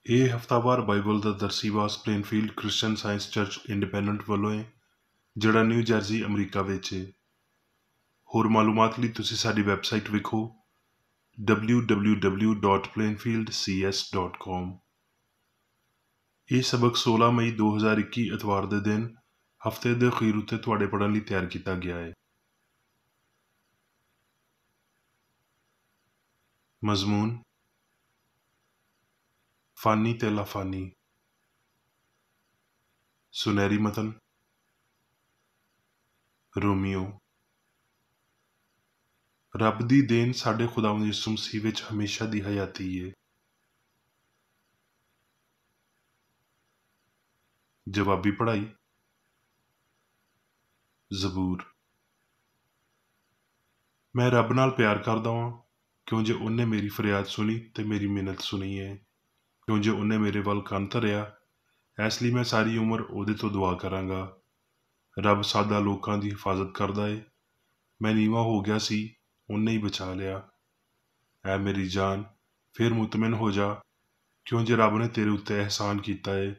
ਇਹ ਹਫ਼ਤਾਵਾਰ ਬਾਈਬਲ ਦਾ ਦਰਸੀਵਾਸ ਸਪਲੇਨਫੀਲਡ Christian science church independent ਵੱਲੋਂ ਹੈ, ਜਿਹੜਾ ਨਿਊ ਜਰਸੀ ਅਮਰੀਕਾ ਵਿੱਚ ਹੈ। ਹੋਰ ਮਾਲੂਮਾਤ ਲਈ ਤੁਸੀਂ ਸਾਡੀ ਵੈਬਸਾਈਟ ਵੇਖੋ www.plainfieldcs.com। ਇਹ ਸਬਕ 16 ਮਈ 2021 ਐਤਵਾਰ ਦੇ ਦਿਨ ਹਫ਼ਤੇ ਦੇ ਅਖੀਰ ਉੱਤੇ ਤੁਹਾਡੇ ਪੜ੍ਹਨ ਲਈ ਤਿਆਰ ਕੀਤਾ ਗਿਆ ਹੈ। ਮਜ਼ਮੂਨ ਫਾਨੀ ਤੇ ਲਾਫਾਨੀ। ਸੁਨਹਿਰੀ ਮਤਨ ਰੋਮੀਓ। ਰੱਬ ਦੀ ਦੇਣ ਸਾਡੇ ਖੁਦਾਵੰਦ ਯਿਸੂ ਮਸੀਹ ਵਿੱਚ ਹਮੇਸ਼ਾ ਦੀ ਹਯਾਤੀ ਹੈ। ਜਵਾਬੀ ਪੜ੍ਹਾਈ। ਜ਼ਬੂਰ। ਮੈਂ ਰੱਬ ਨਾਲ ਪਿਆਰ ਕਰਦਾ ਹਾਂ ਕਿਉਂ ਜੇ ਉਹਨੇ ਮੇਰੀ ਫਰਿਆਦ ਸੁਣੀ ਤੇ ਮੇਰੀ ਮਿੰਨਤ ਸੁਣੀ ਹੈ, ਕਿਉਂ ਜੇ ਉਹਨੇ ਮੇਰੇ ਵੱਲ ਕੰਨ ਧਰਿਆ। ਇਸ ਲਈ ਮੈਂ ਸਾਰੀ ਉਮਰ ਉਹਦੇ ਤੋਂ ਦੁਆ ਕਰਾਂਗਾ। ਰੱਬ ਸਾਦਾ ਲੋਕਾਂ ਦੀ ਹਿਫਾਜ਼ਤ ਕਰਦਾ ਏ। ਮੈਂ ਨੀਵਾਂ ਹੋ ਗਿਆ ਸੀ, ਉਹਨੇ ਹੀ ਬਚਾ ਲਿਆ। ਐ ਮੇਰੀ ਜਾਨ, ਫਿਰ ਮੁਤਮਿਨ ਹੋ ਜਾ, ਕਿਉਂ ਜੇ ਰੱਬ ਨੇ ਤੇਰੇ ਉੱਤੇ ਅਹਿਸਾਨ ਕੀਤਾ ਏ।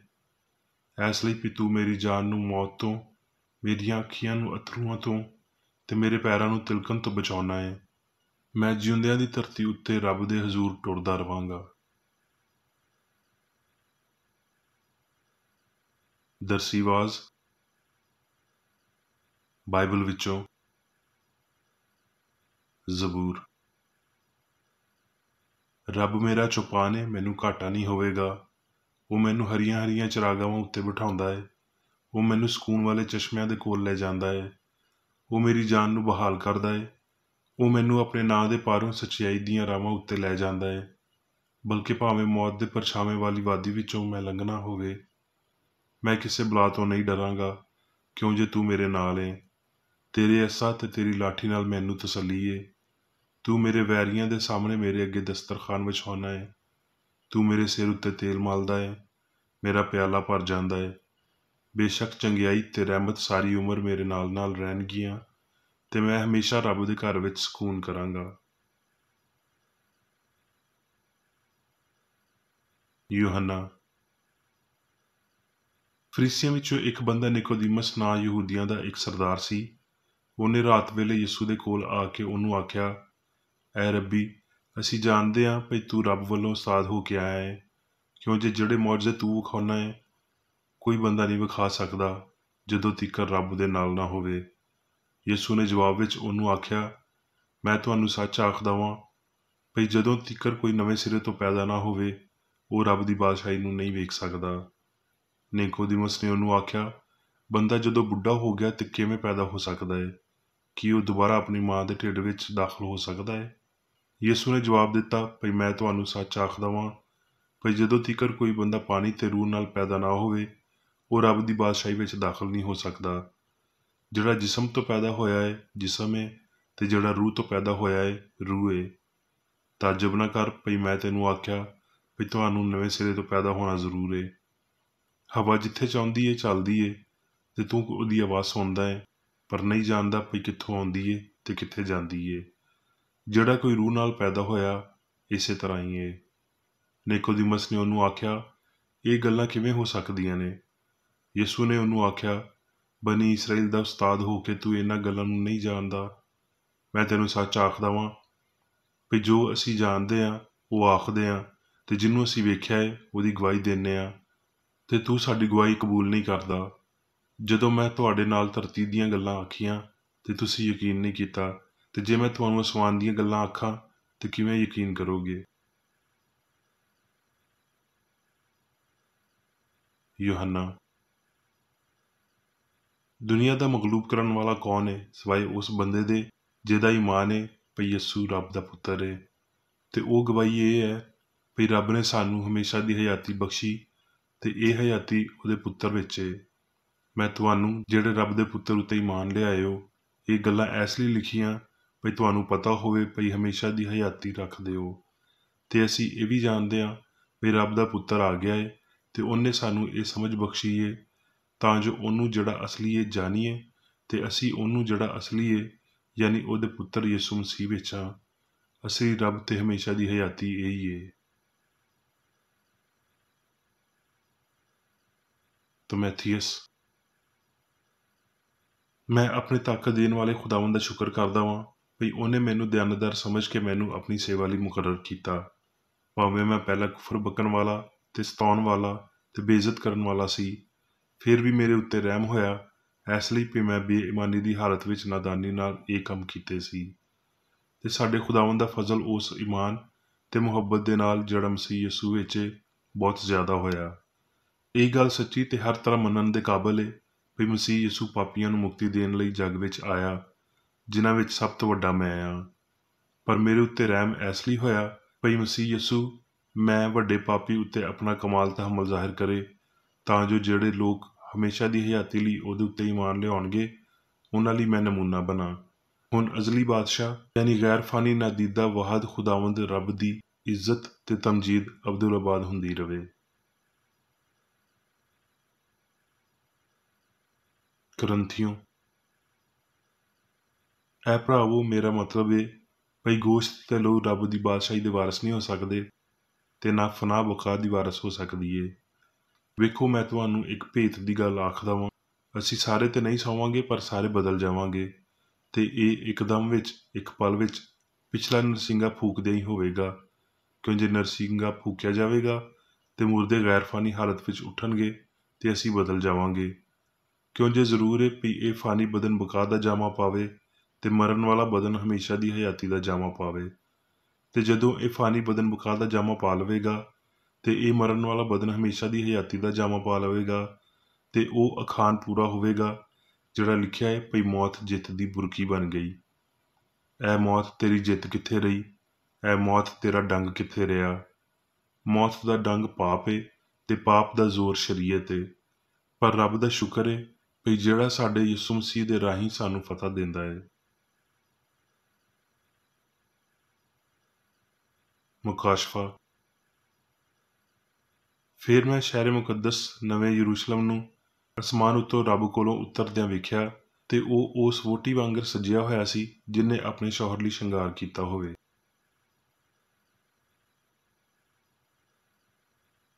ਇਸ ਲਈ ਵੀ ਤੂੰ ਮੇਰੀ ਜਾਨ ਨੂੰ ਮੌਤ ਤੋਂ, ਮੇਰੀਆਂ ਅੱਖੀਆਂ ਨੂੰ ਅਥਰੂਆਂ ਤੋਂ ਤੇ ਮੇਰੇ ਪੈਰਾਂ ਨੂੰ ਤਿਲਕਣ ਤੋਂ ਬਚਾਉਣਾ ਏ। ਮੈਂ ਜਿਉਂਦਿਆਂ ਦੀ ਧਰਤੀ ਉੱਤੇ ਰੱਬ ਦੇ ਹਜ਼ੂਰ ਟੁਰਦਾ ਰਵਾਂਗਾ। ਦਰਸੀਵਾਜ਼ ਬਾਈਬਲ ਵਿੱਚੋਂ ਜ਼ਬੂਰ। ਰੱਬ ਮੇਰਾ ਚੁਪਾਨ ਏ, ਮੈਨੂੰ ਘਾਟਾ ਨਹੀਂ ਹੋਵੇਗਾ। ਉਹ ਮੈਨੂੰ ਹਰੀਆਂ ਹਰੀਆਂ ਚਰਾਗਾਹਾਂ ਉੱਤੇ ਬਿਠਾਉਂਦਾ ਏ। ਉਹ ਮੈਨੂੰ ਸਕੂਨ ਵਾਲੇ ਚਸ਼ਮਿਆਂ ਦੇ ਕੋਲ ਲੈ ਜਾਂਦਾ ਏ। ਉਹ ਮੇਰੀ ਜਾਨ ਨੂੰ ਬਹਾਲ ਕਰਦਾ ਏ। ਉਹ ਮੈਨੂੰ ਆਪਣੇ ਨਾਂ ਦੇ ਪਾਰੋਂ ਸੱਚਾਈ ਦੀਆਂ ਰਾਹਾਂ ਉੱਤੇ ਲੈ ਜਾਂਦਾ ਏ। ਬਲਕਿ ਭਾਵੇਂ ਮੌਤ ਦੇ ਪਰਛਾਵੇਂ ਵਾਲੀ ਵਾਦੀ ਵਿੱਚੋਂ ਮੈਂ ਲੰਘਣਾ ਹੋਵੇ, ਮੈਂ ਕਿਸੇ ਬਲਾ ਤੋਂ ਨਹੀਂ ਡਰਾਂਗਾ, ਕਿਉਂ ਜੇ ਤੂੰ ਮੇਰੇ ਨਾਲ ਏ। ਤੇਰੇ ਅੱਸਾ ਤੇ ਤੇਰੀ ਲਾਠੀ ਨਾਲ ਮੈਨੂੰ ਤਸੱਲੀ ਏ। ਤੂੰ ਮੇਰੇ ਵੈਰੀਆਂ ਦੇ ਸਾਹਮਣੇ ਮੇਰੇ ਅੱਗੇ ਦਸਤਰਖਾਨ ਵਿਛਾਉਣਾ ਏ। ਤੂੰ ਮੇਰੇ ਸਿਰ ਉੱਤੇ ਤੇਲ ਮਲਦਾ ਏ, ਮੇਰਾ ਪਿਆਲਾ ਭਰ ਜਾਂਦਾ ਏ। ਬੇਸ਼ੱਕ ਚੰਗਿਆਈ ਤੇ ਰਹਿਮਤ ਸਾਰੀ ਉਮਰ ਮੇਰੇ ਨਾਲ ਨਾਲ ਰਹਿਣਗੀਆਂ ਤੇ ਮੈਂ ਹਮੇਸ਼ਾ ਰੱਬ ਦੇ ਘਰ ਵਿੱਚ ਸਕੂਨ ਕਰਾਂਗਾ। ਯੂਹੰਨਾ। ਫਰੀਸੀਆਂ ਵਿੱਚੋਂ ਇੱਕ ਬੰਦਾ ਨਿਕੋਦੀਮਸ ਨਾਂ ਯਹੂਦੀਆਂ ਦਾ ਇੱਕ ਸਰਦਾਰ ਸੀ। ਉਹਨੇ ਰਾਤ ਵੇਲੇ ਯਿਸੂ ਦੇ ਕੋਲ ਆ ਕੇ ਉਹਨੂੰ ਆਖਿਆ, ਐ ਰੱਬੀ, ਅਸੀਂ ਜਾਣਦੇ ਹਾਂ ਭਈ ਤੂੰ ਰੱਬ ਵੱਲੋਂ ਉਸਤਾਦ ਹੋ ਕੇ ਆਇਆ ਹੈ, ਕਿਉਂ ਜੇ ਜਿਹੜੇ ਮੁਅਜਜ਼ੇ ਤੂੰ ਵਿਖਾਉਣਾ ਹੈ ਕੋਈ ਬੰਦਾ ਨਹੀਂ ਵਿਖਾ ਸਕਦਾ ਜਦੋਂ ਤੀਕਰ ਰੱਬ ਦੇ ਨਾਲ ਨਾ ਹੋਵੇ। ਯਿਸੂ ਨੇ ਜਵਾਬ ਵਿੱਚ ਉਹਨੂੰ ਆਖਿਆ, ਮੈਂ ਤੁਹਾਨੂੰ ਸੱਚ ਆਖਦਾ ਵਾਂ ਭਈ ਜਦੋਂ ਤੀਕਰ ਕੋਈ ਨਵੇਂ ਸਿਰੇ ਤੋਂ ਪੈਦਾ ਨਾ ਹੋਵੇ, ਉਹ ਰੱਬ ਦੀ ਬਾਦਸ਼ਾਹੀ ਨੂੰ ਨਹੀਂ ਵੇਖ ਸਕਦਾ। ਨਿਕੋਦੀਮਸ ਨੇ ਉਹਨੂੰ ਆਖਿਆ, ਬੰਦਾ ਜਦੋਂ ਬੁੱਢਾ ਹੋ ਗਿਆ ਤੇ ਕਿਵੇਂ ਪੈਦਾ ਹੋ ਸਕਦਾ ਹੈ? ਕੀ ਉਹ ਦੁਬਾਰਾ ਆਪਣੀ ਮਾਂ ਦੇ ਢਿੱਡ ਵਿੱਚ ਦਾਖਲ ਹੋ ਸਕਦਾ ਹੈ? ਯਿਸੂ ਨੇ ਜਵਾਬ ਦਿੱਤਾ, ਭਈ ਮੈਂ ਤੁਹਾਨੂੰ ਸੱਚ ਆਖਦਾ ਵਾਂ ਭਈ ਜਦੋਂ ਤੀਕਰ ਕੋਈ ਬੰਦਾ ਪਾਣੀ ਤੇ ਰੂਹ ਨਾਲ ਪੈਦਾ ਨਾ ਹੋਵੇ, ਉਹ ਰੱਬ ਦੀ ਬਾਦਸ਼ਾਹੀ ਵਿੱਚ ਦਾਖਲ ਨਹੀਂ ਹੋ ਸਕਦਾ। ਜਿਹੜਾ ਜਿਸਮ ਤੋਂ ਪੈਦਾ ਹੋਇਆ ਹੈ ਜਿਸਮ ਹੈ, ਤੇ ਜਿਹੜਾ ਰੂਹ ਤੋਂ ਪੈਦਾ ਹੋਇਆ ਹੈ ਰੂਹ ਹੈ। ਤਾਜਬ ਨਾ ਕਰ ਭਈ ਮੈਂ ਤੈਨੂੰ ਆਖਿਆ ਭਈ ਤੁਹਾਨੂੰ ਨਵੇਂ ਸਿਰੇ ਤੋਂ ਪੈਦਾ ਹੋਣਾ ਜ਼ਰੂਰ ਹੈ। ਹਵਾ ਜਿੱਥੇ ਚਾਹੁੰਦੀ ਹੈ ਚੱਲਦੀ ਹੈ ਤੇ ਤੂੰ ਉਹਦੀ ਆਵਾਜ਼ ਸੁਣਦਾ ਹੈ, ਪਰ ਨਹੀਂ ਜਾਣਦਾ ਭਈ ਕਿੱਥੋਂ ਆਉਂਦੀ ਹੈ ਤੇ ਕਿੱਥੇ ਜਾਂਦੀ ਹੈ। ਜਿਹੜਾ ਕੋਈ ਰੂਹ ਨਾਲ ਪੈਦਾ ਹੋਇਆ ਇਸੇ ਤਰ੍ਹਾਂ ਹੀ ਹੈ। ਨਿਕੋਦੀਮਸ ਨੇ ਉਹਨੂੰ ਆਖਿਆ, ਇਹ ਗੱਲਾਂ ਕਿਵੇਂ ਹੋ ਸਕਦੀਆਂ ਨੇ? ਯਿਸੂ ਨੇ ਉਹਨੂੰ ਆਖਿਆ, ਬਨੀ ਇਸਰਾਈਲ ਦਾ ਉਸਤਾਦ ਹੋ ਕੇ ਤੂੰ ਇਹਨਾਂ ਗੱਲਾਂ ਨੂੰ ਨਹੀਂ ਜਾਣਦਾ। ਮੈਂ ਤੈਨੂੰ ਸੱਚ ਆਖਦਾ ਵਾਂ ਵੀ ਜੋ ਅਸੀਂ ਜਾਣਦੇ ਹਾਂ ਉਹ ਆਖਦੇ ਹਾਂ, ਤੇ ਜਿਹਨੂੰ ਅਸੀਂ ਵੇਖਿਆ ਹੈ ਉਹਦੀ ਗਵਾਹੀ ਦਿੰਦੇ ਹਾਂ, ਤੇ ਤੂੰ ਸਾਡੀ ਗਵਾਹੀ ਕਬੂਲ ਨਹੀਂ ਕਰਦਾ। ਜਦੋਂ ਮੈਂ ਤੁਹਾਡੇ ਨਾਲ ਧਰਤੀ ਦੀਆਂ ਗੱਲਾਂ ਆਖੀਆਂ ਤੇ ਤੁਸੀਂ ਯਕੀਨ ਨਹੀਂ ਕੀਤਾ, ਤੇ ਜੇ ਮੈਂ ਤੁਹਾਨੂੰ ਅਸਮਾਨ ਦੀਆਂ ਗੱਲਾਂ ਆਖਾਂ ਤੇ ਕਿਵੇਂ ਯਕੀਨ ਕਰੋਗੇ? ਯੂਹੰਨਾ। ਦੁਨੀਆ ਦਾ ਮਗਲੂਬ ਕਰਨ ਵਾਲਾ ਕੌਣ ਹੈ ਸਿਵਾਏ ਉਸ ਬੰਦੇ ਦੇ ਜਿਹਦਾ ਈਮਾਨ ਹੈ ਭਈ ਯਿਸੂ ਰੱਬ ਦਾ ਪੁੱਤਰ ਹੈ। ਤੇ ਉਹ ਗਵਾਹੀ ਇਹ ਹੈ ਭਈ ਰੱਬ ਨੇ ਸਾਨੂੰ ਹਮੇਸ਼ਾ ਦੀ ਹਯਾਤੀ ਬਖਸ਼ੀ, ਤੇ ਇਹ ਹਯਾਤੀ ਉਹਦੇ ਪੁੱਤਰ ਵਿੱਚ ਹੈ। ਮੈਂ ਤੁਹਾਨੂੰ ਜਿਹੜੇ ਰੱਬ ਦੇ ਪੁੱਤਰ ਉੱਤੇ ਈਮਾਨ ਲਿਆਏ ਹੋ ਇਹ ਗੱਲਾਂ ਇਸ ਲਈ ਲਿਖੀਆਂ ਭਈ ਤੁਹਾਨੂੰ ਪਤਾ ਹੋਵੇ ਭਈ ਹਮੇਸ਼ਾ ਦੀ ਹਯਾਤੀ ਰੱਖਦੇ ਹੋ। ਤੇ ਅਸੀਂ ਇਹ ਵੀ ਜਾਣਦੇ ਹਾਂ ਵੀ ਰੱਬ ਦਾ ਪੁੱਤਰ ਆ ਗਿਆ ਹੈ, ਤੇ ਉਹਨੇ ਸਾਨੂੰ ਇਹ ਸਮਝ ਬਖਸ਼ੀ ਹੈ ਤਾਂ ਜੋ ਉਹਨੂੰ ਜਿਹੜਾ ਅਸਲੀ ਹੈ ਜਾਣੀਏ, ਤੇ ਅਸੀਂ ਉਹਨੂੰ ਜਿਹੜਾ ਅਸਲੀ ਹੈ ਯਾਨੀ ਉਹਦੇ ਪੁੱਤਰ ਯਿਸੂ ਮਸੀਹ ਵਿੱਚ ਹਾਂ। ਅਸਲੀ ਰੱਬ ਤੇ ਹਮੇਸ਼ਾ ਦੀ ਹਯਾਤੀ ਇਹੀ ਹੈ। ਤਮੈਥੀਅਸ। ਮੈਂ ਆਪਣੇ ਤਾਕਤ ਦੇਣ ਵਾਲੇ ਖੁਦਾਵੰਦ ਦਾ ਸ਼ੁਕਰ ਕਰਦਾ ਵਾਂ ਵੀ ਉਹਨੇ ਮੈਨੂੰ ਦਿਆਨਤਦਾਰ ਸਮਝ ਕੇ ਮੈਨੂੰ ਆਪਣੀ ਸੇਵਾ ਲਈ ਮੁਕਰਰ ਕੀਤਾ। ਭਾਵੇਂ ਮੈਂ ਪਹਿਲਾਂ ਕੁਫਰ ਬਕਣ ਵਾਲਾ ਤੇ ਸਤਾਉਣ ਵਾਲਾ ਤੇ ਬੇਇੱਜ਼ਤ ਕਰਨ ਵਾਲਾ ਸੀ, ਫਿਰ ਵੀ ਮੇਰੇ ਉੱਤੇ ਰਹਿਮ ਹੋਇਆ, ਇਸ ਲਈ ਵੀ ਮੈਂ ਬੇਈਮਾਨੀ ਦੀ ਹਾਲਤ ਵਿੱਚ ਨਾਦਾਨੀ ਨਾਲ ਇਹ ਕੰਮ ਕੀਤੇ ਸੀ। ਤੇ ਸਾਡੇ ਖੁਦਾਵੰਦ ਦਾ ਫਜ਼ਲ ਉਸ ਈਮਾਨ ਤੇ ਮੁਹੱਬਤ ਦੇ ਨਾਲ ਜਿਹੜਾ ਮਸੀਹ ਯਿਸੂ ਵਿੱਚ ਬਹੁਤ ਜ਼ਿਆਦਾ ਹੋਇਆ। ਇਹ ਗੱਲ ਸੱਚੀ ਤੇ ਹਰ ਤਰ੍ਹਾਂ ਮੰਨਣ ਦੇ ਕਾਬਲ ਹੈ ਵੀ ਮਸੀਹ ਯਿਸੂ ਪਾਪੀਆਂ ਨੂੰ ਮੁਕਤੀ ਦੇਣ ਲਈ ਜੱਗ ਵਿੱਚ ਆਇਆ, ਜਿਨ੍ਹਾਂ ਵਿੱਚ ਸਭ ਤੋਂ ਵੱਡਾ ਮੈਂ ਆ। ਪਰ ਮੇਰੇ ਉੱਤੇ ਰਹਿਮ ਇਸ ਲਈ ਹੋਇਆ ਭਈ ਮਸੀਹ ਯਿਸੂ ਮੈਂ ਵੱਡੇ ਪਾਪੀ ਉੱਤੇ ਆਪਣਾ ਕਮਾਲ ਤਹਮਲ ਜ਼ਾਹਿਰ ਕਰੇ, ਤਾਂ ਜੋ ਜਿਹੜੇ ਲੋਕ ਹਮੇਸ਼ਾ ਦੀ ਹਯਾਤੀ ਲਈ ਉਹਦੇ ਉੱਤੇ ਈਮਾਨ ਲਿਆਉਣਗੇ, ਉਹਨਾਂ ਲਈ ਮੈਂ ਨਮੂਨਾ ਬਣਾ। ਹੁਣ ਅਜ਼ਲੀ ਬਾਦਸ਼ਾਹ ਯਾਨੀ ਗੈਰ ਫਾਨੀ ਨਾਦੀਦਾ ਵਾਹਦ ਖੁਦਾਵੰਦ ਰੱਬ ਦੀ ਇੱਜ਼ਤ ਤੇ ਤਮਜੀਦ ਅਬਦੁਲ-ਆਬਾਦ ਹੁੰਦੀ ਰਵੇ। ਕਰੰਥੀਓ। ਐ ਭਰਾਵੋ, ਮੇਰਾ ਮਤਲਬ ਏ ਭਈ ਗੋਸ਼ਤ ਤੇ ਲਹੂ ਰੱਬ ਦੀ ਬਾਦਸ਼ਾਹੀ ਦੇ ਵਾਰਸ ਨਹੀਂ ਹੋ ਸਕਦੇ ਤੇ ਨਾ ਫਨਾਹ ਬਕਾ ਦੀ ਵਾਰਸ ਹੋ ਸਕਦੀ ਏ। ਵੇਖੋ, ਮੈਂ ਤੁਹਾਨੂੰ ਇੱਕ ਭੇਤ ਦੀ ਗੱਲ ਆਖਦਾ ਵਾਂ, ਅਸੀਂ ਸਾਰੇ ਤੇ ਨਹੀਂ ਸੌਵਾਂਗੇ, ਪਰ ਸਾਰੇ ਬਦਲ ਜਾਵਾਂਗੇ। ਤੇ ਇਹ ਇੱਕਦਮ ਵਿੱਚ, ਇੱਕ ਪਲ ਵਿੱਚ, ਪਿਛਲਾ ਨਰਸਿੰਗਾ ਫੂਕਦਿਆਂ ਹੀ ਹੋਵੇਗਾ। ਕਿਉਂ ਜੇ ਨਰਸਿੰਗਾ ਫੂਕਿਆ ਜਾਵੇਗਾ ਤੇ ਮੁਰਦੇ ਗੈਰਫਾਨੀ ਹਾਲਤ ਵਿੱਚ ਉੱਠਣਗੇ ਤੇ ਅਸੀਂ ਬਦਲ ਜਾਵਾਂਗੇ। ਕਿਉਂ ਜੇ ਜ਼ਰੂਰ ਹੈ ਵੀ ਇਹ ਫਾਨੀ ਬਦਨ ਬਕਾ ਦਾ ਜਾਮਾ ਪਾਵੇ ਤੇ ਮਰਨ ਵਾਲਾ ਬਦਨ ਹਮੇਸ਼ਾ ਦੀ ਹਯਾਤੀ ਦਾ ਜਾਮਾ ਪਾਵੇ। ਤੇ ਜਦੋਂ ਇਹ ਫਾਨੀ ਬਦਨ ਬਕਾ ਦਾ ਜਾਮਾ ਪਾ ਲਵੇਗਾ ਤੇ ਇਹ ਮਰਨ ਵਾਲਾ ਬਦਨ ਹਮੇਸ਼ਾ ਦੀ ਹਯਾਤੀ ਦਾ ਜਾਮਾ ਪਾ ਲਵੇਗਾ, ਤੇ ਉਹ ਅਖਾਨ ਪੂਰਾ ਹੋਵੇਗਾ ਜਿਹੜਾ ਲਿਖਿਆ ਹੈ ਭਈ ਮੌਤ ਜਿੱਤ ਦੀ ਬੁਰਕੀ ਬਣ ਗਈ। ਐ ਮੌਤ ਤੇਰੀ ਜਿੱਤ ਕਿੱਥੇ ਰਹੀ? ਐ ਮੌਤ ਤੇਰਾ ਡੰਗ ਕਿੱਥੇ ਰਿਹਾ? ਮੌਤ ਦਾ ਡੰਗ ਪਾਪ ਏ ਤੇ ਪਾਪ ਦਾ ਜ਼ੋਰ ਸ਼ਰੀਅਤ ਏ। ਪਰ ਰੱਬ ਦਾ ਸ਼ੁਕਰ ਏ ਭਈ ਜਿਹੜਾ ਸਾਡੇ ਯਿਸੂ ਮਸੀਹ ਦੇ ਰਾਹੀਂ ਸਾਨੂੰ ਫਤਹ ਦਿੰਦਾ ਏ। ਮੁਕਾਸ਼ਫਾ। ਫਿਰ ਮੈਂ ਸ਼ਹਿਰ ਮੁਕੱਦਸ ਨਵੇਂ ਯਰੂਸ਼ਲਮ ਨੂੰ ਅਸਮਾਨ ਉੱਤੋਂ ਰੱਬ ਕੋਲੋਂ ਉਤਰਦਿਆਂ ਵੇਖਿਆ, ਤੇ ਉਹ ਉਸ ਵਹੁਟੀ ਵਾਂਗਰ ਸਜਿਆ ਹੋਇਆ ਸੀ ਜਿਹਨੇ ਆਪਣੇ ਸ਼ੌਹਰ ਲਈ ਸ਼ਿੰਗਾਰ ਕੀਤਾ ਹੋਵੇ।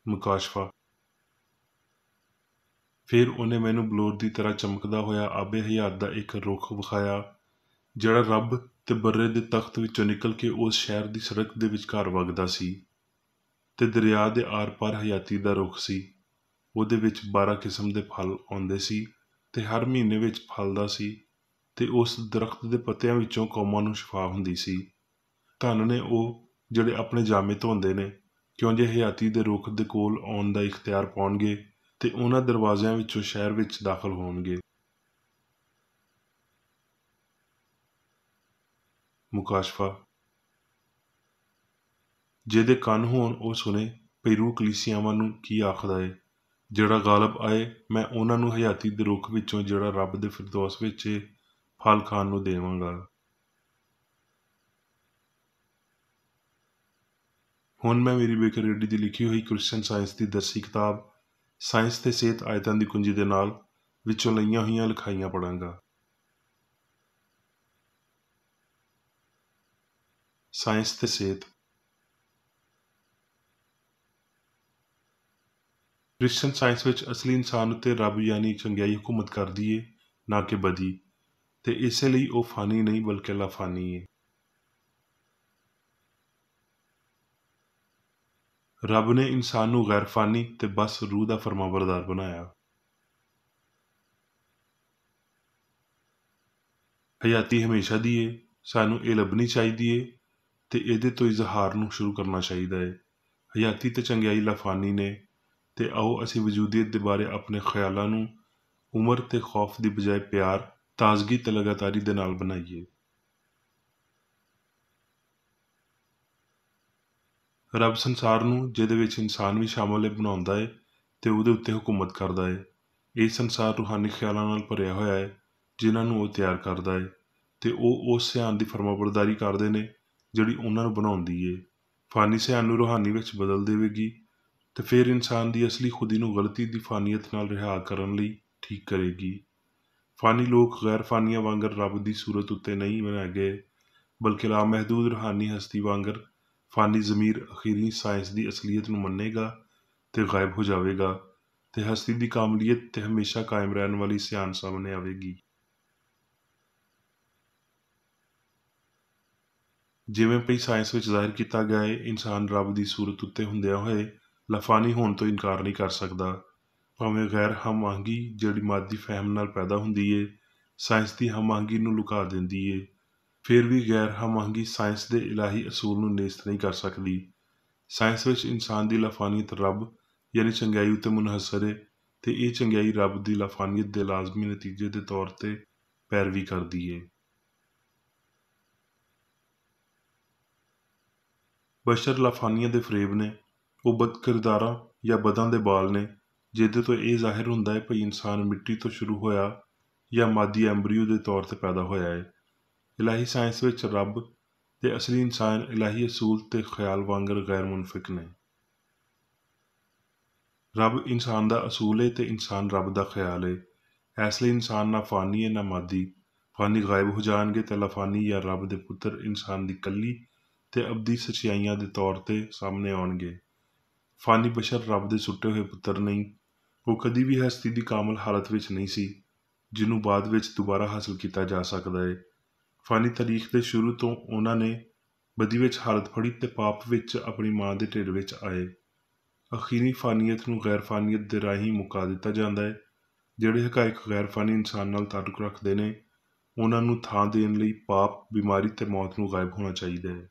ਮੁਕਾਸ਼ਫਾ। ਫਿਰ ਉਹਨੇ ਮੈਨੂੰ ਬਲੌਰ ਦੀ ਤਰ੍ਹਾਂ ਚਮਕਦਾ ਹੋਇਆ ਆਬੇ ਹਯਾਤ ਦਾ ਇੱਕ ਰੁੱਖ ਵਿਖਾਇਆ, ਜਿਹੜਾ ਰੱਬ ਤੇ ਬਰਰੇ ਦੇ ਤਖਤ ਵਿੱਚੋਂ ਨਿਕਲ ਕੇ ਉਸ ਸ਼ਹਿਰ ਦੀ ਸੜਕ ਦੇ ਵਿਚਕਾਰ ਵਗਦਾ ਸੀ। ਤੇ ਦਰਿਆ ਦੇ ਆਰ-ਪਾਰ ਹਯਾਤੀ ਦਾ ਰੁੱਖ ਸੀ। ਉਹਦੇ ਵਿੱਚ 12 ਕਿਸਮ ਦੇ ਫਲ ਆਉਂਦੇ ਸੀ ਤੇ ਹਰ ਮਹੀਨੇ ਵਿੱਚ ਫਲਦਾ ਸੀ, ਤੇ ਉਸ ਦਰਖਤ ਦੇ ਪੱਤਿਆਂ ਵਿੱਚੋਂ ਕੌਮਾਂ ਨੂੰ ਸ਼ਿਫਾ ਹੁੰਦੀ ਸੀ। ਧੰਨ ਨੇ ਉਹ ਜਿਹੜੇ ਆਪਣੇ ਜਾਮੇ ਧੋਂਦੇ ਨੇ, ਕਿਉਂ ਜੇ ਹਯਾਤੀ ਦੇ ਰੁੱਖ ਦੇ ਕੋਲ ਆਉਣ ਦਾ ਇਖਤਿਆਰ ਪਾਉਣਗੇ ਤੇ ਉਹਨਾਂ ਦਰਵਾਜ਼ਿਆਂ ਵਿੱਚੋਂ ਸ਼ਹਿਰ ਵਿੱਚ ਦਾਖਲ ਹੋਣਗੇ। ਮੁਕਾਸ਼ਫਾ। ਜਿਹਦੇ ਕੰਨ ਹੋਣ ਉਹ ਸੁਣੇ ਭਈ ਰੂਹ ਕਲੀਸਿਆਵਾਂ ਨੂੰ ਕੀ ਆਖਦਾ ਏ। ਜਿਹੜਾ ਗਾਲਬ ਆਏ, ਮੈਂ ਉਹਨਾਂ ਨੂੰ ਹਯਾਤੀ ਦੇ ਰੁੱਖ ਵਿੱਚੋਂ ਜਿਹੜਾ ਰੱਬ ਦੇ ਫਿਰਦੌਸ ਵਿੱਚ ਏ ਫਲ ਖਾਣ ਨੂੰ ਦੇਵਾਂਗਾ। ਹੁਣ ਮੈਂ ਮੇਰੀ ਬੇਕਰ ਰੇਡੀ ਦੀ ਲਿਖੀ ਹੋਈ ਕ੍ਰਿਸਚਨ ਸਾਇੰਸ ਦੀ ਦਰਸੀ ਕਿਤਾਬ ਸਾਇੰਸ ਤੇ ਸਿਹਤ ਆਇਤਾਂ ਦੀ ਕੁੰਜੀ ਦੇ ਨਾਲ ਵਿੱਚੋਂ ਲਈਆਂ ਹੋਈਆਂ ਲਿਖਾਈਆਂ ਪੜਾਂਗਾ। ਸਾਇੰਸ ਤੇ ਸਿਹਤ। ਕ੍ਰਿਸਚਨ ਸਾਇੰਸ ਵਿੱਚ ਅਸਲੀ ਇਨਸਾਨ ਉੱਤੇ ਰੱਬ ਯਾਨੀ ਚੰਗਿਆਈ ਹੁਕੂਮਤ ਕਰਦੀ ਏ, ਨਾ ਕਿ ਬਦੀ, ਤੇ ਇਸੇ ਲਈ ਉਹ ਫਾਨੀ ਨਹੀਂ ਬਲਕਿ ਲਾਫਾਨੀ ਏ। ਰੱਬ ਨੇ ਇਨਸਾਨ ਨੂੰ ਗੈਰ ਫਾਨੀ ਤੇ ਬਸ ਰੂਹ ਦਾ ਫਰਮਾਬਰਦਾਰ ਬਣਾਇਆ। ਹਯਾਤੀ ਹਮੇਸ਼ਾ ਦੀ ਏ, ਸਾਨੂੰ ਇਹ ਲੱਭਣੀ ਚਾਹੀਦੀ ਏ ਤੇ ਇਹਦੇ ਤੋਂ ਇਜ਼ਹਾਰ ਨੂੰ ਸ਼ੁਰੂ ਕਰਨਾ ਚਾਹੀਦਾ ਏ। ਹਯਾਤੀ ਤੇ ਚੰਗਿਆਈ ਲਾਫਾਨੀ ਨੇ, ਤੇ ਆਓ ਅਸੀਂ ਵਜੂਦੀਅਤ ਦੇ ਬਾਰੇ ਆਪਣੇ ਖਿਆਲਾਂ ਨੂੰ ਉਮਰ ਤੇ ਖੌਫ ਦੀ ਬਜਾਏ ਪਿਆਰ, ਤਾਜ਼ਗੀ ਤੇ ਲਗਾਤਾਰੀ ਦੇ ਨਾਲ ਬਣਾਈਏ। ਰੱਬ ਸੰਸਾਰ ਨੂੰ, ਜਿਹਦੇ ਵਿੱਚ ਇਨਸਾਨ ਵੀ ਸ਼ਾਮਲ ਹੈ, ਬਣਾਉਂਦਾ ਹੈ ਤੇ ਉਹਦੇ ਉੱਤੇ ਹੁਕੂਮਤ ਕਰਦਾ ਹੈ। ਇਹ ਸੰਸਾਰ ਰੂਹਾਨੀ ਖਿਆਲਾਂ ਨਾਲ ਭਰਿਆ ਹੋਇਆ ਹੈ, ਜਿਨ੍ਹਾਂ ਨੂੰ ਉਹ ਤਿਆਰ ਕਰਦਾ ਹੈ, ਤੇ ਉਹ ਉਸ ਸਿਆਣ ਦੀ ਫਰਮਾਬਰਦਾਰੀ ਕਰਦੇ ਨੇ ਜਿਹੜੀ ਉਹਨਾਂ ਨੂੰ ਬਣਾਉਂਦੀ ਏ। ਫਾਨੀ ਸਿਆਣ ਨੂੰ ਰੂਹਾਨੀ ਵਿੱਚ ਬਦਲ ਦੇਵੇਗੀ ਤੇ ਫਿਰ ਇਨਸਾਨ ਦੀ ਅਸਲੀ ਖੁਦੀ ਨੂੰ ਗਲਤੀ ਦੀ ਫਾਨੀਅਤ ਨਾਲ ਰਿਹਾ ਕਰਨ ਲਈ ਠੀਕ ਕਰੇਗੀ। ਫਾਨੀ ਲੋਕ ਗੈਰ ਫਾਨੀਆਂ ਵਾਂਗਰ ਰੱਬ ਦੀ ਸੂਰਤ ਉੱਤੇ ਨਹੀਂ ਬਣਾਏ ਗਏ, ਬਲਕਿ ਲਾਮਹਿਦੂਦ ਰੂਹਾਨੀ ਹਸਤੀ ਵਾਂਗਰ ਫਾਨੀ ਜ਼ਮੀਰ ਅਖੀਰੀ ਸਾਇੰਸ ਦੀ ਅਸਲੀਅਤ ਨੂੰ ਮੰਨੇਗਾ ਤੇ ਗਾਇਬ ਹੋ ਜਾਵੇਗਾ, ਤੇ ਹਸਤੀ ਦੀ ਕਾਮਲੀਅਤ ਤੇ ਹਮੇਸ਼ਾ ਕਾਇਮ ਰਹਿਣ ਵਾਲੀ ਸਿਆਣ ਸਾਹਮਣੇ ਆਵੇਗੀ। ਜਿਵੇਂ ਭਈ ਸਾਇੰਸ ਵਿੱਚ ਜ਼ਾਹਿਰ ਕੀਤਾ ਗਿਆ ਹੈ, ਇਨਸਾਨ ਰੱਬ ਦੀ ਸੂਰਤ ਉੱਤੇ ਹੁੰਦਿਆਂ ਹੋਏ ਲਾਫਾਨੀ ਹੋਣ ਤੋਂ ਇਨਕਾਰ ਨਹੀਂ ਕਰ ਸਕਦਾ। ਭਾਵੇਂ ਗੈਰ ਹਮ-ਆਹੰਗੀ ਜਿਹੜੀ ਮਾਦੀ ਫਹਿਮ ਨਾਲ ਪੈਦਾ ਹੁੰਦੀ ਏ ਸਾਇੰਸ ਦੀ ਹਮ-ਆਹੰਗੀ ਨੂੰ ਲੁਕਾ ਦਿੰਦੀ ਏ, ਫਿਰ ਵੀ ਗੈਰ ਹਮ-ਆਹੰਗੀ ਸਾਇੰਸ ਦੇ ਇਲਾਹੀ ਅਸੂਲ ਨੂੰ ਨੇਸਤ ਨਹੀਂ ਕਰ ਸਕਦੀ। ਸਾਇੰਸ ਵਿੱਚ ਇਨਸਾਨ ਦੀ ਲਾਫਾਨੀਅਤ ਰੱਬ ਯਾਨੀ ਚੰਗਿਆਈ ਉੱਤੇ ਮੁਨਹਸਰ ਏ ਤੇ ਇਹ ਚੰਗਿਆਈ ਰੱਬ ਦੀ ਲਾਫਾਨੀਅਤ ਦੇ ਲਾਜ਼ਮੀ ਨਤੀਜੇ ਦੇ ਤੌਰ ਤੇ ਪੈਰਵੀ ਕਰਦੀ ਏ। ਬਸ਼ਰ ਲਾਫਾਨੀਆਂ ਦੇ ਫਰੇਬ ਨੇ, ਉਹ ਬਦਕਿਰਦਾਰਾਂ ਜਾਂ ਬਦਾਂ ਦੇ ਬਾਲ ਨੇ, ਜਿਹਦੇ ਤੋਂ ਇਹ ਜ਼ਾਹਿਰ ਹੁੰਦਾ ਹੈ ਭਈ ਇਨਸਾਨ ਮਿੱਟੀ ਤੋਂ ਸ਼ੁਰੂ ਹੋਇਆ ਜਾਂ ਮਾਦੀ ਐਂਬਰੀਓ ਦੇ ਤੌਰ ਤੇ ਪੈਦਾ ਹੋਇਆ ਹੈ। ਇਲਾਹੀ ਸਾਇੰਸ ਵਿੱਚ ਰੱਬ ਤੇ ਅਸਲੀ ਇਨਸਾਨ ਇਲਾਹੀ ਅਸੂਲ ਤੇ ਖਿਆਲ ਵਾਂਗਰ ਗੈਰ ਮੁਨਫਿਕ ਨੇ। ਰੱਬ ਇਨਸਾਨ ਦਾ ਅਸੂਲ ਏ ਤੇ ਇਨਸਾਨ ਰੱਬ ਦਾ ਖਿਆਲ ਏ। ਇਸ ਲਈ ਇਨਸਾਨ ਨਾ ਫਾਨੀ ਏ ਨਾ ਮਾਦੀ। ਫਾਨੀ ਗਾਇਬ ਹੋ ਜਾਣਗੇ ਤੇ ਲਾਫਾਨੀ ਜਾਂ ਰੱਬ ਦੇ ਪੁੱਤਰ ਇਨਸਾਨ ਦੀ ਕੱਲੀ ਤੇ ਅਬਦੀ ਸੱਚਾਈਆਂ ਦੇ ਤੌਰ ਤੇ ਸਾਹਮਣੇ ਆਉਣਗੇ। ਫਾਨੀ ਬਸ਼ਰ ਰੱਬ ਦੇ ਸੁੱਟੇ ਹੋਏ ਪੁੱਤਰ ਨਹੀਂ, ਉਹ ਕਦੀ ਵੀ ਹਸਤੀ ਦੀ ਕਾਮਲ ਹਾਲਤ ਵਿੱਚ ਨਹੀਂ ਸੀ ਜਿਹਨੂੰ ਬਾਅਦ ਵਿੱਚ ਦੁਬਾਰਾ ਹਾਸਲ ਕੀਤਾ ਜਾ ਸਕਦਾ ਹੈ। ਫਾਨੀ ਤਾਰੀਖ ਦੇ ਸ਼ੁਰੂ ਤੋਂ ਉਹਨਾਂ ਨੇ ਬਦੀ ਵਿੱਚ ਹਾਲਤ ਫੜੀ ਤੇ ਪਾਪ ਵਿੱਚ ਆਪਣੀ ਮਾਂ ਦੇ ਢਿੱਡ ਵਿੱਚ ਆਏ। ਅਖੀਰੀ ਫਾਨੀਅਤ ਨੂੰ ਗੈਰ ਫਾਨੀਅਤ ਦੇ ਰਾਹੀਂ ਮੁਕਾ ਦਿੱਤਾ ਜਾਂਦਾ ਹੈ। ਜਿਹੜੇ ਹਕਾਇਕ ਗੈਰ ਫਾਨੀ ਇਨਸਾਨ ਨਾਲ ਤਾਲੁਕ ਰੱਖਦੇ ਨੇ ਉਹਨਾਂ ਨੂੰ ਥਾਂ ਦੇਣ ਲਈ ਪਾਪ, ਬਿਮਾਰੀ ਤੇ ਮੌਤ ਨੂੰ ਗਾਇਬ ਹੋਣਾ ਚਾਹੀਦਾ ਹੈ।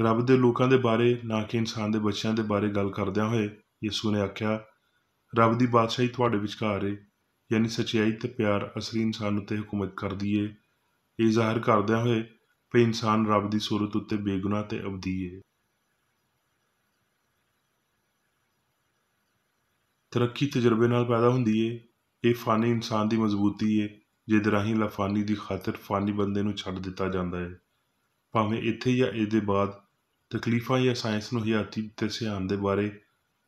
ਰੱਬ ਦੇ ਲੋਕਾਂ ਦੇ ਬਾਰੇ ਨਾ ਕਿ ਇਨਸਾਨ ਦੇ ਬੱਚਿਆਂ ਦੇ ਬਾਰੇ ਗੱਲ ਕਰਦਿਆਂ ਹੋਏ ਯਿਸੂ ਨੇ ਆਖਿਆ, ਰੱਬ ਦੀ ਬਾਦਸ਼ਾਹੀ ਤੁਹਾਡੇ ਵਿਚਕਾਰ ਏ, ਯਾਨੀ ਸੱਚਾਈ ਤੇ ਪਿਆਰ ਅਸਲੀ ਇਨਸਾਨ ਉੱਤੇ ਹਕੂਮਤ ਕਰਦੀ ਏ। ਇਹ ਜ਼ਾਹਿਰ ਕਰਦਿਆਂ ਹੋਏ ਭਈ ਇਨਸਾਨ ਰੱਬ ਦੀ ਸੂਰਤ ਉੱਤੇ ਬੇਗੁਨਾਹ ਤੇ ਅਬਦੀ ਏ। ਤਰੱਕੀ ਤਜਰਬੇ ਨਾਲ ਪੈਦਾ ਹੁੰਦੀ ਏ। ਇਹ ਫਾਨੀ ਇਨਸਾਨ ਦੀ ਮਜ਼ਬੂਤੀ ਏ ਜਿਹਦੇ ਰਾਹੀਂ ਲਾਫਾਨੀ ਦੀ ਖਾਤਰ ਫਾਨੀ ਬੰਦੇ ਨੂੰ ਛੱਡ ਦਿੱਤਾ ਜਾਂਦਾ ਹੈ। ਭਾਵੇਂ ਇੱਥੇ ਜਾਂ ਇਹਦੇ ਬਾਅਦ ਤਕਲੀਫਾਂ ਜਾਂ ਸਾਇੰਸ ਨੂੰ ਹਯਾਤੀ ਤੇ ਸਿਆਣ ਦੇ ਬਾਰੇ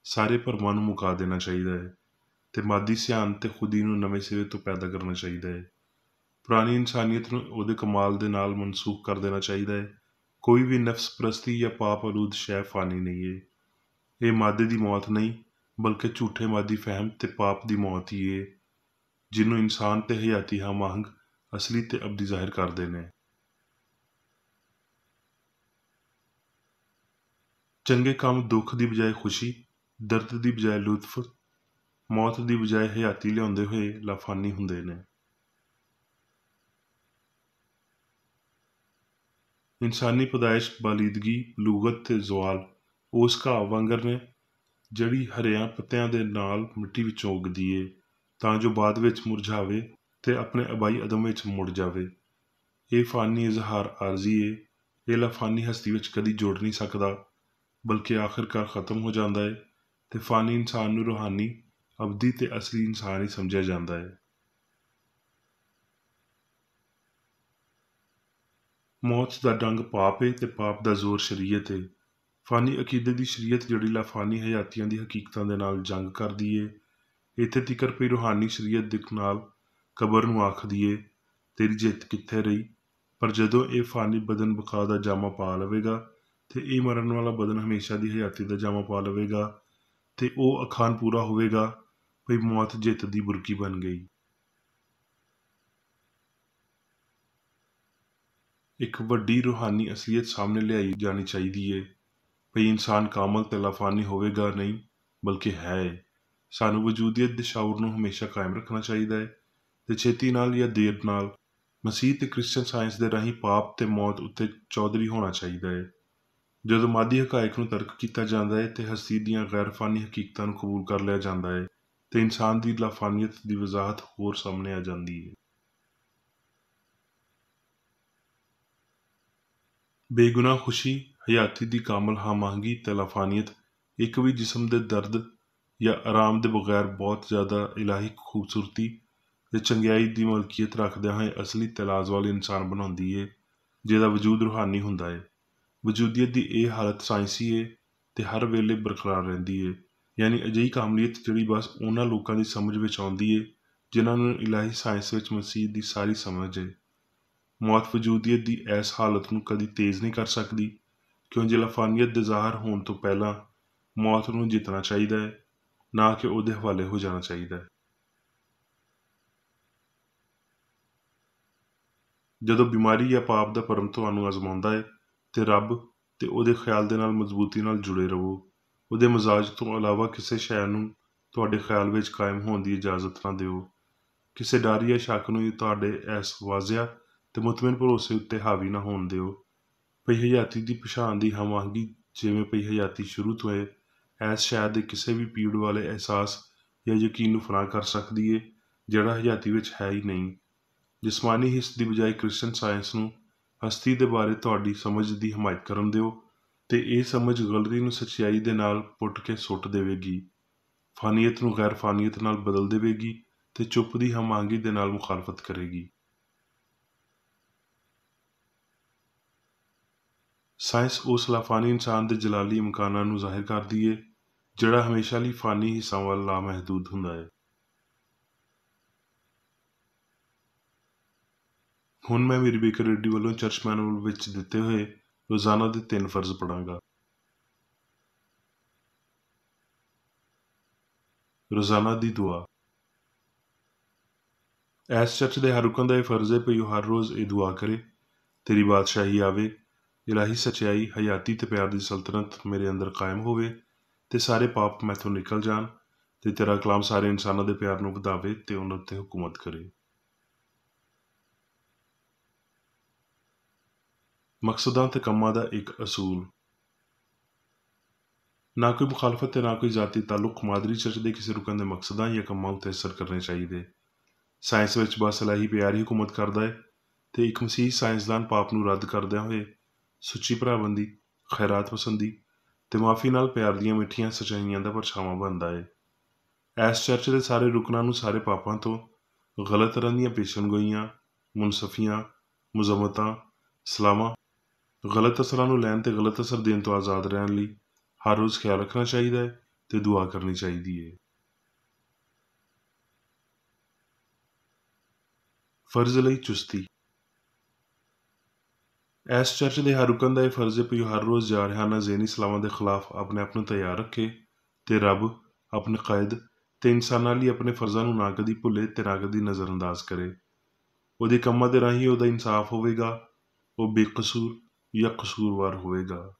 ਸਾਰੇ ਭਰਮਾਂ ਨੂੰ ਮੁਕਾ ਦੇਣਾ ਚਾਹੀਦਾ ਹੈ ਤੇ ਮਾਦੀ ਸਿਆਣ ਤੇ ਖੁਦੀ ਨੂੰ ਨਵੇਂ ਸਿਰੇ ਤੋਂ ਪੈਦਾ ਕਰਨਾ ਚਾਹੀਦਾ ਹੈ। ਪੁਰਾਣੀ ਇਨਸਾਨੀਅਤ ਨੂੰ ਉਹਦੇ ਕਮਾਲ ਦੇ ਨਾਲ ਮਨਸੂਖ ਕਰ ਦੇਣਾ ਚਾਹੀਦਾ ਹੈ। ਕੋਈ ਵੀ ਨਫਸ ਪ੍ਰਸਤੀ ਜਾਂ ਪਾਪ ਆਲੂਦ ਸ਼ੈ ਫਾਨੀ ਨਹੀਂ ਏ। ਇਹ ਮਾਦੇ ਦੀ ਮੌਤ ਨਹੀਂ ਬਲਕਿ ਝੂਠੇ ਮਾਦੀ ਫਹਿਮ ਤੇ ਪਾਪ ਦੀ ਮੌਤ ਹੀ ਏ ਜਿਹਨੂੰ ਇਨਸਾਨ ਤੇ ਹਯਾਤੀ ਹਮ-ਆਹੰਗ ਅਸਲੀ ਤੇ ਅਬਦੀ ਜ਼ਾਹਿਰ ਕਰਦੇ ਨੇ। ਚੰਗੇ ਕੰਮ ਦੁੱਖ ਦੀ ਬਜਾਏ ਖੁਸ਼ੀ, ਦਰਦ ਦੀ ਬਜਾਏ ਲੁਤਫ, ਮੌਤ ਦੀ ਬਜਾਏ ਹਯਾਤੀ ਲਿਆਉਂਦੇ ਹੋਏ ਲਾਫਾਨੀ ਹੁੰਦੇ ਨੇ। ਇਨਸਾਨੀ ਪੈਦਾਇਸ਼, ਬਾਲੀਦਗੀ, ਬਲੂਗਤ ਤੇ ਜ਼ਵਾਲ ਉਸ ਘਾਹ ਵਾਂਗਰ ਨੇ ਜਿਹੜੀ ਹਰਿਆਂ ਪੱਤਿਆਂ ਦੇ ਨਾਲ ਮਿੱਟੀ ਵਿੱਚੋਂ ਉੱਗਦੀ ਏ ਤਾਂ ਜੋ ਬਾਅਦ ਵਿੱਚ ਮੁਰਝਾਵੇ ਤੇ ਆਪਣੇ ਆਬਾਈ ਅਦਮ ਵਿੱਚ ਮੁੜ ਜਾਵੇ। ਇਹ ਫਾਨੀ ਇਜ਼ਹਾਰ ਆਰਜ਼ੀ ਏ। ਇਹ ਲਾਫਾਨੀ ਹਸਤੀ ਵਿੱਚ ਕਦੀ ਜੁੜ ਨਹੀਂ ਸਕਦਾ ਬਲਕਿ ਆਖਿਰਕਾਰ ਖਤਮ ਹੋ ਜਾਂਦਾ ਹੈ ਤੇ ਫਾਨੀ ਇਨਸਾਨ ਨੂੰ ਰੂਹਾਨੀ, ਅਬਦੀ ਤੇ ਅਸਲੀ ਇਨਸਾਨ ਹੀ ਸਮਝਿਆ ਜਾਂਦਾ ਹੈ। ਮੌਤ ਦਾ ਡੰਗ ਪਾਪ ਏ ਤੇ ਪਾਪ ਦਾ ਜ਼ੋਰ ਸ਼ਰੀਅਤ ਏ। ਫਾਨੀ ਅਕੀਦੇ ਦੀ ਸ਼ਰੀਅਤ ਜਿਹੜੀ ਲਾਫਾਨੀ ਹਯਾਤੀਆਂ ਦੀ ਹਕੀਕਤਾਂ ਦੇ ਨਾਲ ਜੰਗ ਕਰਦੀ ਏ, ਇੱਥੇ ਤਿਕਰ ਪਈ ਰੂਹਾਨੀ ਸ਼ਰੀਅਤ ਦੇ ਨਾਲ ਕਬਰ ਨੂੰ ਆਖਦੀ ਏ, ਤੇਰੀ ਜਿੱਤ ਕਿੱਥੇ ਰਹੀ। ਪਰ ਜਦੋਂ ਇਹ ਫਾਨੀ ਬਦਨ ਬਕਾ ਦਾ ਜਾਮਾ ਪਾ ਲਵੇਗਾ ਤੇ ਇਹ ਮਰਨ ਵਾਲਾ ਬਦਨ ਹਮੇਸ਼ਾ ਦੀ ਹਯਾਤੀ ਦਾ ਜਾਮਾ ਪਾ ਲਵੇਗਾ ਤੇ ਉਹ ਅਖਾਨ ਪੂਰਾ ਹੋਵੇਗਾ ਭਈ ਮੌਤ ਜਿੱਤ ਦੀ ਬੁਰਕੀ ਬਣ ਗਈ। ਇੱਕ ਵੱਡੀ ਰੂਹਾਨੀ ਅਸਲੀਅਤ ਸਾਹਮਣੇ ਲਿਆਈ ਜਾਣੀ ਚਾਹੀਦੀ ਏ ਭਈ ਇਨਸਾਨ ਕਾਮਲ ਤੇ ਲਾਫਾਨੀ ਹੋਵੇਗਾ ਨਹੀਂ ਬਲਕਿ ਹੈ ਏ। ਸਾਨੂੰ ਵਜੂਦੀਅਤ ਦੇ ਸ਼ਾਉਰ ਨੂੰ ਹਮੇਸ਼ਾ ਕਾਇਮ ਰੱਖਣਾ ਚਾਹੀਦਾ ਹੈ ਤੇ ਛੇਤੀ ਨਾਲ ਜਾਂ ਦੇਰ ਨਾਲ ਮਸੀਹ ਤੇ ਕ੍ਰਿਸਚਨ ਸਾਇੰਸ ਦੇ ਰਾਹੀਂ ਪਾਪ ਤੇ ਮੌਤ ਉੱਤੇ ਚੌਧਰੀ ਹੋਣਾ ਚਾਹੀਦਾ ਹੈ। ਜਦੋਂ ਮਾਦੀ ਹਕਾਇਕ ਨੂੰ ਤਰਕ ਕੀਤਾ ਜਾਂਦਾ ਹੈ ਤੇ ਹਸਤੀ ਦੀਆਂ ਗੈਰ ਫਾਨੀ ਹਕੀਕਤਾਂ ਨੂੰ ਕਬੂਲ ਕਰ ਲਿਆ ਜਾਂਦਾ ਹੈ ਤੇ ਇਨਸਾਨ ਦੀ ਲਾਫਾਨੀਅਤ ਦੀ ਵਜ਼ਾਹਤ ਹੋਰ ਸਾਹਮਣੇ ਆ ਜਾਂਦੀ ਹੈ। ਬੇਗੁਨਾਹ ਖੁਸ਼ੀ, ਹਯਾਤੀ ਦੀ ਕਾਮਲ ਹਮ-ਆਹੰਗੀ ਤੇ ਲਾਫਾਨੀਅਤ ਇੱਕ ਵੀ ਜਿਸਮ ਦੇ ਦਰਦ ਜਾਂ ਆਰਾਮ ਦੇ ਬਗੈਰ ਬਹੁਤ ਜ਼ਿਆਦਾ ਇਲਾਹੀ ਖੂਬਸੂਰਤੀ ਤੇ ਚੰਗਿਆਈ ਦੀ ਮਲਕੀਅਤ ਰੱਖਦਿਆਂ ਹੋਏ ਅਸਲੀ ਤੇ ਲਾਜ਼ਵਾਲ ਇਨਸਾਨ ਬਣਾਉਂਦੀ ਏ ਜਿਹਦਾ ਵਜੂਦ ਰੂਹਾਨੀ ਹੁੰਦਾ ਹੈ। ਵਜੂਦੀਅਤ ਦੀ ਇਹ ਹਾਲਤ ਸਾਇੰਸੀ ਏ ਤੇ ਹਰ ਵੇਲੇ ਬਰਕਰਾਰ ਰਹਿੰਦੀ ਏ, ਯਾਨੀ ਅਜਿਹੀ ਕਾਮਲੀਅਤ ਜਿਹੜੀ ਬਸ ਉਹਨਾਂ ਲੋਕਾਂ ਦੀ ਸਮਝ ਵਿੱਚ ਆਉਂਦੀ ਏ ਜਿਨ੍ਹਾਂ ਨੂੰ ਇਲਾਹੀ ਸਾਇੰਸ ਵਿੱਚ ਮਸੀਹ ਦੀ ਸਾਰੀ ਸਮਝ ਏ। ਮੌਤ ਵਜੂਦੀਅਤ ਦੀ ਇਸ ਹਾਲਤ ਨੂੰ ਕਦੀ ਤੇਜ਼ ਨਹੀਂ ਕਰ ਸਕਦੀ ਕਿਉਂ ਜੇ ਲਾਫਾਨੀਅਤ ਦੇ ਜ਼ਾਹਰ ਹੋਣ ਤੋਂ ਪਹਿਲਾਂ ਮੌਤ ਨੂੰ ਜਿੱਤਣਾ ਚਾਹੀਦਾ ਹੈ, ਨਾ ਕਿ ਉਹਦੇ ਹਵਾਲੇ ਹੋ ਜਾਣਾ ਚਾਹੀਦਾ ਹੈ। ਜਦੋਂ ਬਿਮਾਰੀ ਜਾਂ ਪਾਪ ਦਾ ਭਰਮ ਤੁਹਾਨੂੰ ਅਜ਼ਮਾਉਂਦਾ ਹੈ ਤੇ ਰੱਬ ਤੇ ਉਹਦੇ ਖਿਆਲ ਦੇ ਨਾਲ ਮਜ਼ਬੂਤੀ ਨਾਲ ਜੁੜੇ ਰਹੋ। ਉਹਦੇ ਮਜ਼ਾਜ ਤੋਂ ਇਲਾਵਾ ਕਿਸੇ ਸ਼ੈ ਨੂੰ ਤੁਹਾਡੇ ਖਿਆਲ ਵਿੱਚ ਕਾਇਮ ਹੋਣ ਦੀ ਇਜਾਜ਼ਤ ਨਾ ਦਿਓ। ਕਿਸੇ ਡਰ ਜਾਂ ਸ਼ੱਕ ਨੂੰ ਤੁਹਾਡੇ ਇਸ ਵਾਜ਼ਿਆ ਤੇ ਮੁਤਮਿਨ ਭਰੋਸੇ ਉੱਤੇ ਹਾਵੀ ਨਾ ਹੋਣ ਦਿਓ। ਪਈ ਹਯਾਤੀ ਦੀ ਪਛਾਣ ਦੀ ਹਮਾਂਗੀ ਜਿਵੇਂ ਪਈ ਹਯਾਤੀ ਸ਼ੁਰੂ ਤੋਂ ਹੈ, ਇਸ ਸ਼ਾਇਦ ਦੇ ਕਿਸੇ ਵੀ ਪੀੜ ਵਾਲੇ ਅਹਿਸਾਸ ਜਾਂ ਯਕੀਨ ਨੂੰ ਫਨਾ ਕਰ ਸਕਦੀ ਹੈ ਜਿਹੜਾ ਹਯਾਤੀ ਵਿੱਚ ਹੈ ਹੀ ਨਹੀਂ। ਜਿਸਮਾਨੀ ਹਿੱਸ ਦੀ ਬਜਾਏ ਕ੍ਰਿਸਚਨ ਸਾਇੰਸ ਨੂੰ ਹਸਤੀ ਦੇ ਬਾਰੇ ਤੁਹਾਡੀ ਸਮਝ ਦੀ ਹਮਾਇਤ ਕਰਨ ਦਿਓ ਤੇ ਇਹ ਸਮਝ ਗਲਤੀ ਨੂੰ ਸੱਚਾਈ ਦੇ ਨਾਲ ਪੁੱਟ ਕੇ ਸੁੱਟ ਦੇਵੇਗੀ, ਫਾਨੀਅਤ ਨੂੰ ਗੈਰ ਫਾਨੀਅਤ ਨਾਲ ਬਦਲ ਦੇਵੇਗੀ ਤੇ ਚੁੱਪ ਦੀ ਹਮਾਂਗੀ ਦੇ ਨਾਲ ਮੁਖਾਲਫਤ ਕਰੇਗੀ। ਸਾਇੰਸ ਉਸ ਲਾਫਾਨੀ ਇਨਸਾਨ ਦੇ ਜਲਾਲੀ ਇਮਕਾਨਾਂ ਨੂੰ ਜ਼ਾਹਿਰ ਕਰਦੀ ਹੈ ਜਿਹੜਾ ਹਮੇਸ਼ਾ ਲਈ ਫਾਨੀ ਹਿੱਸਾਂ ਵੱਲ ਲਾਮਹਿਦੂਦ ਹੁੰਦਾ ਹੈ। ਹੁਣ ਮੈਂ ਮੇਰੀ ਬੇਕਰ ਰੇਡੀ ਵੱਲੋਂ ਚਰਚ ਮੈਨੂਅਲ ਵਿੱਚ ਦਿੱਤੇ ਹੋਏ ਰੋਜ਼ਾਨਾ ਦੇ 3 ਫਰਜ਼ ਪੜਾਂਗਾ। ਰੋਜ਼ਾਨਾ ਦੀ ਦੁਆ। ਇਸ ਚਰਚ ਦੇ ਹਰ ਰੁਕਨ ਦਾ ਇਹ ਫਰਜ਼ ਹੈ ਕਿ ਉਹ ਹਰ ਰੋਜ਼ ਇਹ ਦੁਆ ਕਰੇ, ਤੇਰੀ ਬਾਦਸ਼ਾਹੀ ਆਵੇ, ਇਲਾਹੀ ਸੱਚਾਈ, ਹਯਾਤੀ ਤੇ ਪਿਆਰ ਦੀ ਸਲਤਨਤ ਮੇਰੇ ਅੰਦਰ ਕਾਇਮ ਹੋਵੇ ਤੇ ਸਾਰੇ ਪਾਪ ਮੈਥੋਂ ਨਿਕਲ ਜਾਣ ਤੇ ਤੇਰਾ ਕਲਾਮ ਸਾਰੇ ਇਨਸਾਨਾਂ ਦੇ ਪਿਆਰ ਨੂੰ ਵਧਾਵੇ ਤੇ ਉਹਨਾਂ ਉੱਤੇ ਹੁਕੂਮਤ ਕਰੇ। ਮਕਸਦਾਂ ਤੇ ਕੰਮਾਂ ਦਾ ਇੱਕ ਅਸੂਲ। ਨਾ ਕੋਈ ਮੁਖਾਲਫਤ ਤੇ ਨਾ ਕੋਈ ਜ਼ਾਤੀ ਤਾਲੁਕ ਮਾਦਰੀ ਚਰਚ ਦੇ ਕਿਸੇ ਰੁਕਨ ਦੇ ਮਕਸਦਾਂ ਜਾਂ ਕੰਮਾਂ ਉੱਤੇ ਅਸਰ ਕਰਨੇ ਚਾਹੀਦੇ। ਸਾਇੰਸ ਵਿੱਚ ਬਸ ਇਲਾਹੀ ਪਿਆਰ ਹੀ ਹੁਕੂਮਤ ਕਰਦਾ ਹੈ ਤੇ ਇੱਕ ਮਸੀਹ ਸਾਇੰਸਦਾਨ ਪਾਪ ਨੂੰ ਰੱਦ ਕਰਦਿਆਂ ਹੋਏ ਸੁੱਚੀ ਭਰਾਬੰਦੀ, ਖੈਰਾਤ ਪਸੰਦੀ ਤੇ ਮਾਫੀ ਨਾਲ ਪਿਆਰ ਦੀਆਂ ਮਿੱਠੀਆਂ ਸਚਾਈਆਂ ਦਾ ਪਰਛਾਵਾਂ ਬਣਦਾ ਹੈ। ਇਸ ਚਰਚ ਦੇ ਸਾਰੇ ਰੁਕਨਾਂ ਨੂੰ ਸਾਰੇ ਪਾਪਾਂ ਤੋਂ, ਗਲਤ ਤਰ੍ਹਾਂ ਦੀਆਂ ਪੇਸ਼ਨਗੋਈਆਂ, ਮੁਨਸਫੀਆਂ, ਮੁਜ਼ਮਤਾਂ, ਸਲਾਮਾਂ, ਗਲਤ ਅਸਰਾਂ ਨੂੰ ਲੈਣ ਤੇ ਗਲਤ ਅਸਰ ਦੇਣ ਤੋਂ ਆਜ਼ਾਦ ਰਹਿਣ ਲਈ ਹਰ ਰੋਜ਼ ਖਿਆਲ ਰੱਖਣਾ ਚਾਹੀਦਾ ਹੈ ਤੇ ਦੁਆ ਕਰਨੀ ਚਾਹੀਦੀ ਹੈ। ਫਰਜ਼ ਲਈ ਚੁਸਤੀ। ਇਸ ਚਰਚ ਦੇ ਹਰ ਰੁਕਨ ਦਾ ਇਹ ਫਰਜ਼ ਹੈ ਕਿ ਉਹ ਹਰ ਰੋਜ਼ ਜਾਰਹਾਨਾ ਜ਼ਹਿਨੀ ਸਲਾਮਾਂ ਦੇ ਖਿਲਾਫ ਆਪਣੇ ਆਪ ਨੂੰ ਤਿਆਰ ਰੱਖੇ ਤੇ ਰੱਬ, ਆਪਣੇ ਕਾਇਦ ਤੇ ਇਨਸਾਨਾਂ ਲਈ ਆਪਣੇ ਫਰਜ਼ਾਂ ਨੂੰ ਨਾ ਕਦੀ ਭੁੱਲੇ ਤੇ ਨਾ ਕਦੀ ਨਜ਼ਰਅੰਦਾਜ਼ ਕਰੇ। ਉਹਦੇ ਕੰਮਾਂ ਦੇ ਰਾਹੀਂ ਉਹਦਾ ਇਨਸਾਫ ਹੋਵੇਗਾ, ਉਹ ਬੇਕਸੂਰ ਜਾਂ ਕਸੂਰਵਾਰ ਹੋਵੇਗਾ।